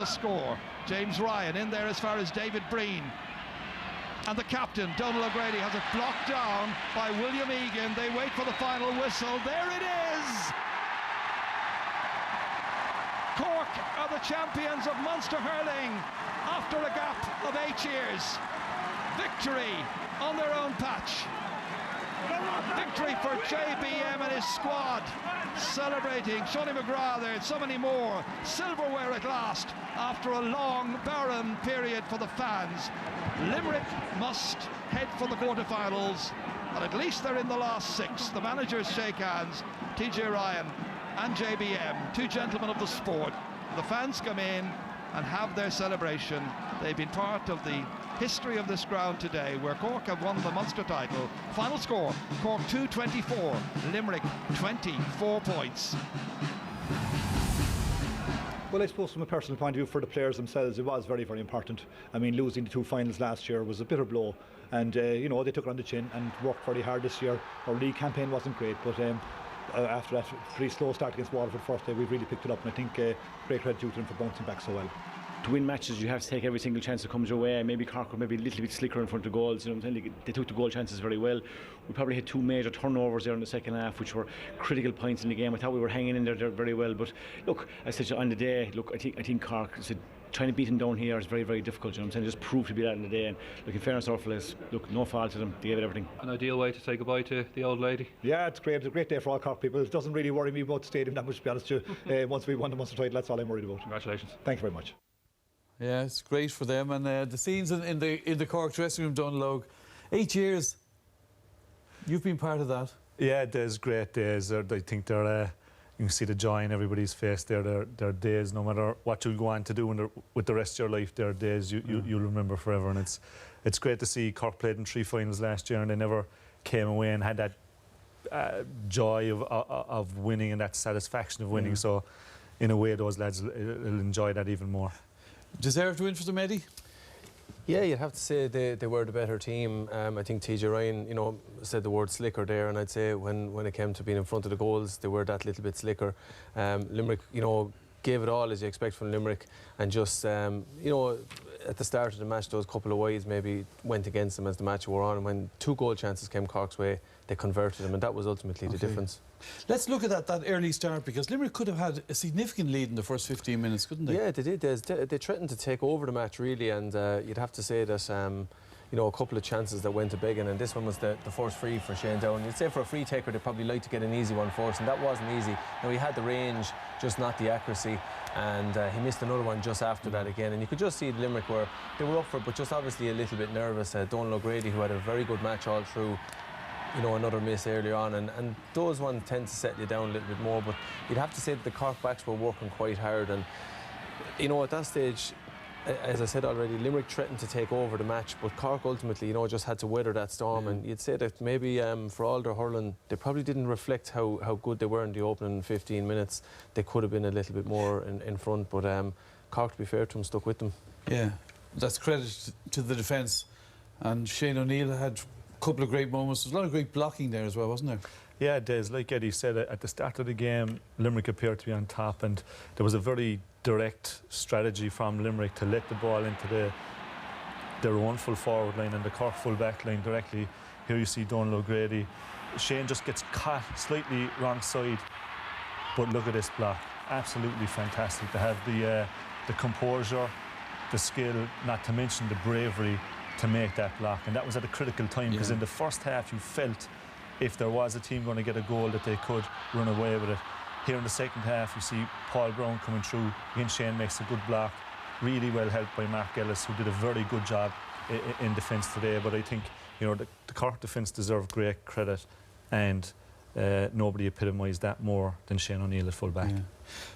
The score. James Ryan in there as far as David Breen. And the captain, Donal O'Grady, has it blocked down by William Egan. They wait for the final whistle. There it is! Cork are the champions of Munster hurling after a gap of 8 years. Victory on their own patch. Victory for JBM and his squad. Celebrating Shonny McGrath there, so many more. Silverware at last after a long, barren period for the fans. Limerick must head for the quarterfinals, and at least they're in the last 6. The managers shake hands, TJ Ryan and JBM, two gentlemen of the sport. The fans come in and have their celebration. They've been part of the history of this ground today, where Cork have won the Munster title. Final score, Cork 2-24, Limerick 24 points. Well, I suppose from a personal point of view for the players themselves, it was very, very important. I mean, losing the 2 finals last year was a bitter blow, and you know, they took it on the chin and worked very hard this year. Our league campaign wasn't great, but after that pretty slow start against Waterford first day, we've really picked it up, and I think great credit due to them for bouncing back so well. To win matches, you have to take every single chance that comes your way. Maybe Cork were maybe a little bit slicker in front of goals. You know what I'm saying? They took the goal chances very well. We probably had 2 major turnovers there in the second half, which were critical points in the game. I thought we were hanging in there very well. But look, I said on the day, look, I think Cork, I said, trying to beat them down here is very, very difficult. You know what I'm saying? Just proved to be that in the day. And look, in fairness, our fellas, look, no fault to them. They gave it everything. An ideal way to say goodbye to the old lady. Yeah, it's great. It's a great day for all Cork people. It doesn't really worry me about the stadium that much, to be honest with you. Once we won the Munster title, that's all I'm worried about. Congratulations. Thank you very much. Yeah, it's great for them, and the scenes in the Cork dressing room, Donal. 8 years. You've been part of that. Yeah, there's great days. I think they're. You can see the joy in everybody's face. They're days, no matter what you go on to do with the rest of your life. They're days you'll remember forever. And it's great to see Cork played in 3 finals last year, and they never came away and had that joy of winning and that satisfaction of winning. So, in a way, those lads will enjoy that even more. Deserved to win for them, Eddie? Yeah, you'd have to say they were the better team. I think TJ Ryan, you know, said the word slicker there, and I'd say when it came to being in front of the goals, they were that little bit slicker. Limerick, you know, gave it all as you expect from Limerick, and just, you know, at the start of the match, those couple of wides maybe went against them as the match wore on, and when 2 goal chances came Cork's way, they converted them, and that was ultimately the difference. Let's look at that early start, because Limerick could have had a significant lead in the first 15 minutes, couldn't they? Yeah, they did. They threatened to take over the match, really, and you'd have to say that you know, a couple of chances that went to begging, and this one was the first free for Shane Down. You'd say for a free taker, they'd probably like to get an easy one first, and that wasn't easy. Now, he had the range, just not the accuracy, and he missed another one just after that again. And you could just see Limerick were up for it, but just obviously a little bit nervous. Donal O'Grady, who had a very good match all through, you know, another miss earlier on, and those ones tend to settle you down a little bit more. But you'd have to say that the Cork backs were working quite hard, and you know, at that stage, as I said already, Limerick threatened to take over the match, but Cork ultimately, you know, just had to weather that storm. And you'd say that maybe for all their hurling, they probably didn't reflect how good they were in the opening 15 minutes. They could have been a little bit more in front, but Cork, to be fair to them, stuck with them. Yeah, that's credit to the defence. And Shane O'Neill had a couple of great moments. There's a lot of great blocking there as well, wasn't there? Yeah, it is. Like Eddie said, at the start of the game, Limerick appeared to be on top, and there was a very direct strategy from Limerick to let the ball into their own full forward line and the Cork full back line directly. Here you see Donal O'Grady. Shane just gets caught slightly wrong side, but look at this block. Absolutely fantastic to have the composure, the skill, not to mention the bravery to make that block. And that was at a critical time, because in the first half you felt if there was a team going to get a goal that they could run away with it. Here in the second half, you see Paul Brown coming through. Again, Shane makes a good block. Really well helped by Mark Ellis, who did a very good job in defence today. But I think, you know, the Cork defence deserve great credit, and nobody epitomised that more than Shane O'Neill at full back. Yeah.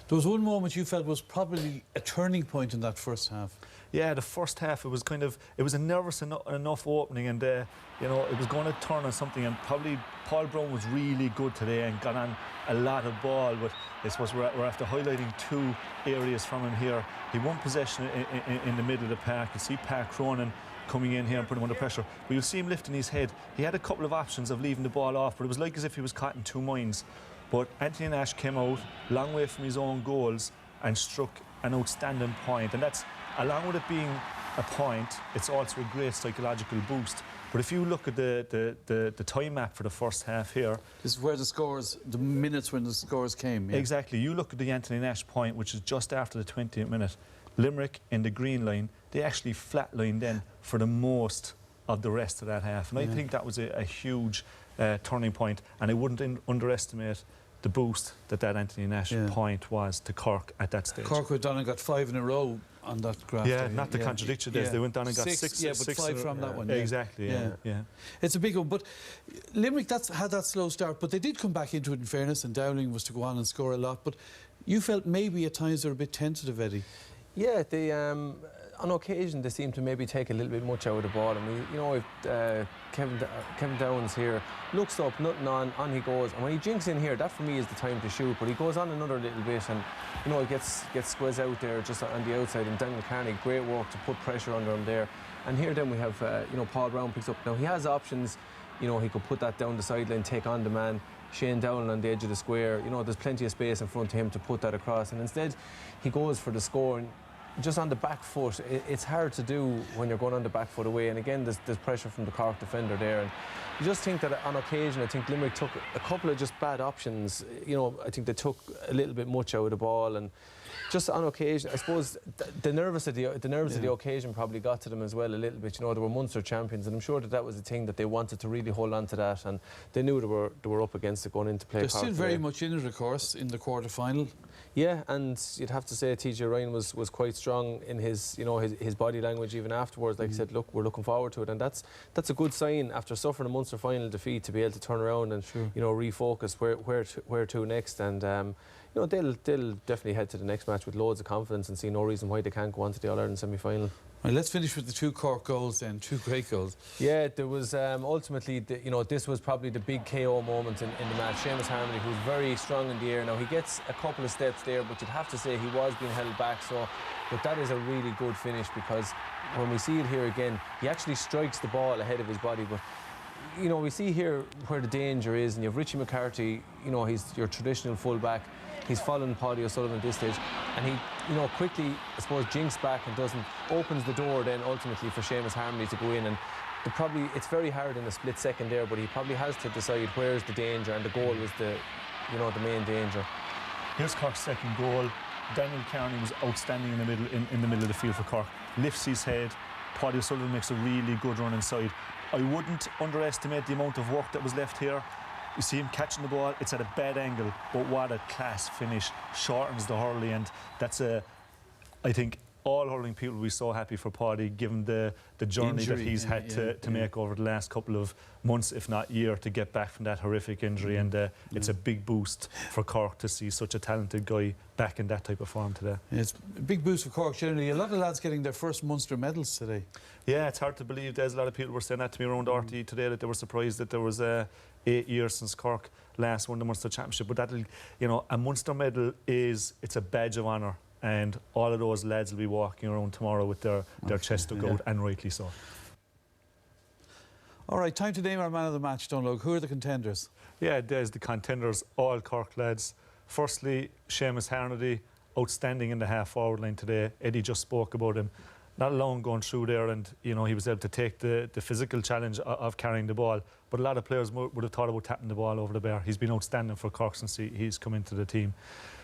There was one moment you felt was probably a turning point in that first half. Yeah, the first half, it was a nervous enough opening, and you know, it was going to turn on something, and probably Paul Brown was really good today and got on a lot of ball. But I suppose we're after highlighting 2 areas from him here. He won possession in the middle of the park. You see Park Cronin coming in here and putting him under pressure, but you'll see him lifting his head. He had a couple of options of leaving the ball off, but it was like as if he was caught in 2 minds. But Anthony Nash came out long way from his own goals and struck an outstanding point, and that's, along with it being a point, it's also a great psychological boost. But if you look at the time map for the first half here, This is where the scores, the minutes when the scores came. Yeah. exactly, you look at the Anthony Nash point, which is just after the 20th minute. Limerick in the green line, they actually flatlined then for the most of the rest of that half. And I think that was a huge turning point, and I wouldn't underestimate the boost that Anthony Nash point was to Cork at that stage. Cork went down and got 5 in a row on that graph. Yeah, not to contradict you, Des. They went down and got 6. Yeah, but 5 from that one. Yeah. Exactly, yeah. It's a big one. But Limerick had that slow start, but they did come back into it, in fairness, and Dowling was to go on and score a lot. But you felt maybe at times they were a bit tentative, Eddie. Yeah, they on occasion they seem to maybe take a little bit much out of the ball. And you know, if Kevin Downs here looks up, nothing on he goes. And when he jinks in here, that for me is the time to shoot. But he goes on another little bit, and you know, he gets squeezed out there just on the outside. And Daniel Carney, great work to put pressure under him there. And here then we have you know, Paul Brown picks up. Now he has options. You know, he could put that down the sideline, take on the man. Shane Dowling on the edge of the square. You know, there's plenty of space in front of him to put that across. And instead, he goes for the score. And just on the back foot, it's hard to do when you're going on the back foot away. And again, there's pressure from the Cork defender there. And you just think that on occasion, I think Limerick took a couple of just bad options. You know, I think they took a little bit much out of the ball. And just on occasion, I suppose the nerves of the occasion probably got to them as well a little bit. You know, they were Munster champions, and I'm sure that was the thing that they wanted to really hold on to that. And they knew they were up against it going into play. They're still very much in it, of course, in the quarter-final. Yeah, and you'd have to say TJ Ryan was quite strong in his, you know, his body language even afterwards. Like he said, look, we're looking forward to it, and that's a good sign after suffering a Munster final defeat to be able to turn around and you know, refocus where to next. And you know, they'll definitely head to the next match with loads of confidence and see no reason why they can't go on to the All-Ireland semi-final. Right, let's finish with the 2 Cork goals then, 2 great goals. Yeah, there was ultimately, you know, this was probably the big KO moment in the match. Seamus Harmony, who's very strong in the air. Now, he gets a couple of steps there, but you'd have to say he was being held back. But that is a really good finish, because when we see it here again, he actually strikes the ball ahead of his body. But you know, we see here where the danger is, and you have Richie McCarthy, you know, he's your traditional full-back. He's following Paddy O'Sullivan at this stage, and he, you know, quickly, I suppose, jinks back and opens the door then ultimately for Seamus Harmony to go in. And it's very hard in a split second there, but he probably has to decide where's the danger, and the goal was the main danger. Here's Cork's second goal. Daniel Carney was outstanding in the middle of the field for Cork. Lifts his head. Paddy O'Sullivan makes a really good run inside. I wouldn't underestimate the amount of work that was left here. You see him catching the ball, it's at a bad angle, but what a class finish. Shortens the hurley, and that's I think all hurling people will be so happy for Paddy, given the journey Injury, that he's had to make over the last couple of months, if not year, to get back from that horrific injury. And it's a big boost for Cork to see such a talented guy back in that type of form today. Yeah, it's a big boost for Cork generally. A lot of lads getting their first Munster medals today. Yeah, it's hard to believe. There's a lot of people were saying that to me around RTE today, that they were surprised that there was 8 years since Cork last won the Munster Championship. But that'll, you know, a Munster medal it's a badge of honour, and all of those lads will be walking around tomorrow with their chest dug out, and rightly so. All right, time to name our man of the match, Donlogue. Who are the contenders? Yeah, there's the contenders, all Cork lads. Firstly, Seamus Harnedy, outstanding in the half-forward line today. Eddie just spoke about him. Not alone going through there, and you know, he was able to take the physical challenge of carrying the ball, but a lot of players would have thought about tapping the ball over the bar. He's been outstanding for Cork since he's come into the team.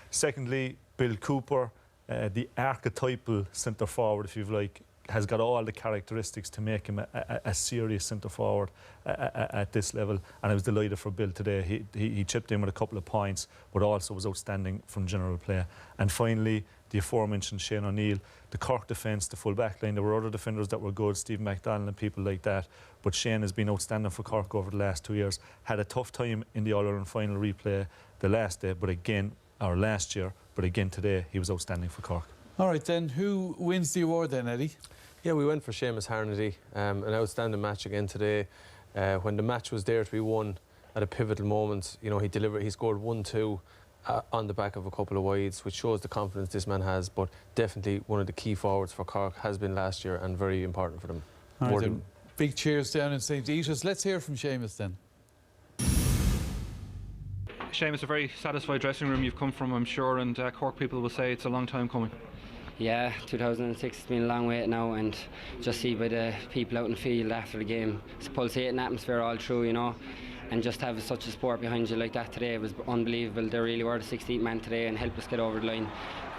Secondly, Bill Cooper, the archetypal centre forward, if you like, has got all the characteristics to make him a serious centre forward at this level, and I was delighted for Bill today. He chipped in with a couple of points, but also was outstanding from general play. And finally, the aforementioned Shane O'Neill, the Cork defence, the full back line. There were other defenders that were good, Steve McDonald and people like that, but Shane has been outstanding for Cork over the last 2 years. Had a tough time in the All-Ireland final replay the last day, or last year, but again today he was outstanding for Cork. All right then, who wins the award then, Eddie? Yeah, we went for Seamus Harnedy. An outstanding match again today. When the match was there to be won at a pivotal moment, you know, he delivered. He scored 1-2 on the back of a couple of wides, which shows the confidence this man has. But definitely one of the key forwards for Cork, has been last year, and very important for them. All right, then, big cheers down in St. Eatus. Let's hear from Seamus then. Seamus, a very satisfied dressing room you've come from, I'm sure, and Cork people will say it's a long time coming. Yeah, 2006 has been a long wait now, and just see by the people out in the field after the game, it's a pulsating atmosphere all through, you know, and just have such a support behind you like that today was unbelievable. They really were the 16th man today and helped us get over the line.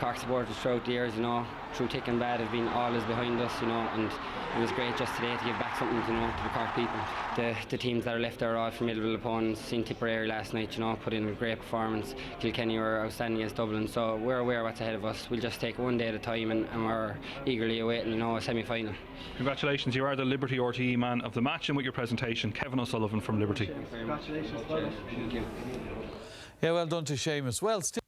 Cork supporters throughout the years, you know, through thick and bad, have been always behind us, you know, and it was great just today to give back something, you know, to the Cork people. The teams that are left there are all formidable opponents. Seen Tipperary last night, you know, put in a great performance. Kilkenny were outstanding against Dublin, so we're aware of what's ahead of us. We'll just take one day at a time, and we're eagerly awaiting, you know, a semi-final. Congratulations, you are the Liberty RTE man of the match, and with your presentation, Kevin O'Sullivan from Liberty. Congratulations. Thank you. Yeah, well done to Seamus. Well, still